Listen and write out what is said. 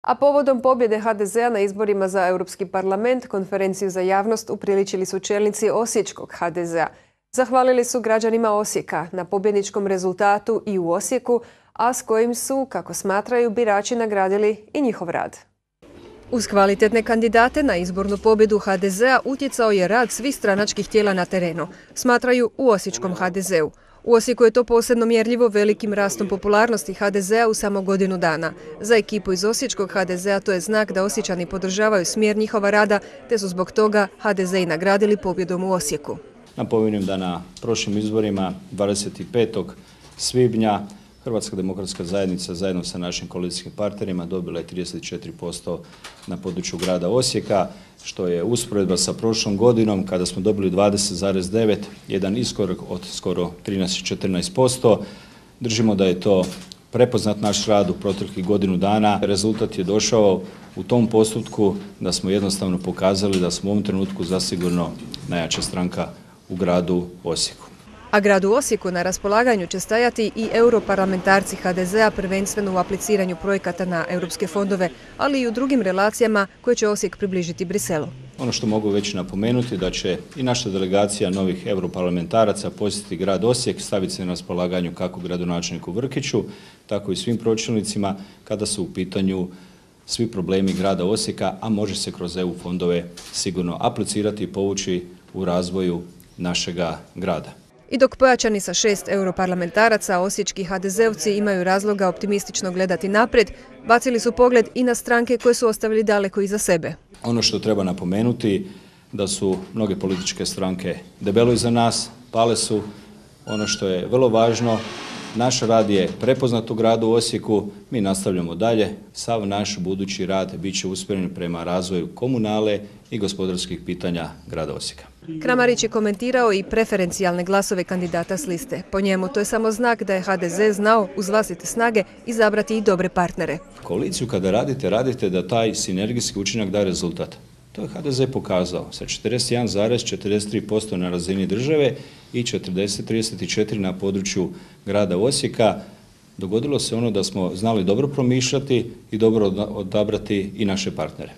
A povodom pobjede HDZ-a na izborima za Europski parlament, konferenciju za javnost upriličili su čelnici Osječkog HDZ-a. Zahvalili su građanima Osijeka na pobjedničkom rezultatu i u Osijeku, a s kojim su, kako smatraju, birači nagradili i njihov rad. Uz kvalitetne kandidate na izbornu pobjedu HDZ-a utjecao je rad svih stranačkih tijela na terenu, smatraju u Osječkom HDZ-u. U Osijeku je to posebno mjerljivo velikim rastom popularnosti HDZ-a u samo godinu dana. Za ekipu iz Osječkog HDZ-a to je znak da Osječani podržavaju smjer njihova rada, te su zbog toga HDZ i nagradili pobjedom u Osijeku. Napominjem da na prošlim izborima 25. svibnja Hrvatska demokratska zajednica zajedno sa našim koalicijskim partnerima dobila je 34% na području grada Osijeka, što je usporedba sa prošlom godinom kada smo dobili 20,9, jedan iskorak od skoro 13-14%. Držimo da je to prepoznat naš rad u proteklih godinu dana. Rezultat je došao u tom postupku da smo jednostavno pokazali da smo u ovom trenutku zasigurno najjača stranka u gradu Osijeku. A gradu Osijeku na raspolaganju će stajati i europarlamentarci HDZ-a prvenstveno u apliciranju projekata na europske fondove, ali i u drugim relacijama koje će Osijek približiti Briselu. Ono što mogu već napomenuti da će i naša delegacija novih europarlamentaraca posjetiti grad Osijek, staviti se na raspolaganju kako gradonačelniku Vrkiću, tako i svim pročelnicima kada su u pitanju svi problemi grada Osijeka, a može se kroz EU fondove sigurno aplicirati i povući u razvoju našega grada. I dok pojačani sa 6 europarlamentaraca, osječki HDZ-ovci imaju razloga optimistično gledati naprijed, bacili su pogled i na stranke koje su ostavili daleko iza sebe. Ono što treba napomenuti da su mnoge političke stranke debelo iza nas, pale su. Ono što je vrlo važno, naš rad je prepoznat u gradu Osijeku, mi nastavljamo dalje. Sav naš budući rad bit će usmjeren prema razvoju komunale i gospodarskih pitanja grada Osijeka. Kramarić je komentirao i preferencijalne glasove kandidata s liste. Po njemu to je samo znak da je HDZ znao uz vlastite snage izabrati i dobre partnere. Koaliciju kada radite da taj sinergijski učinak da rezultat. To je HDZ pokazao sa 41,43% na razini države i 40,34% na području grada Osijeka. Dogodilo se ono da smo znali dobro promišljati i dobro odabrati i naše partnere.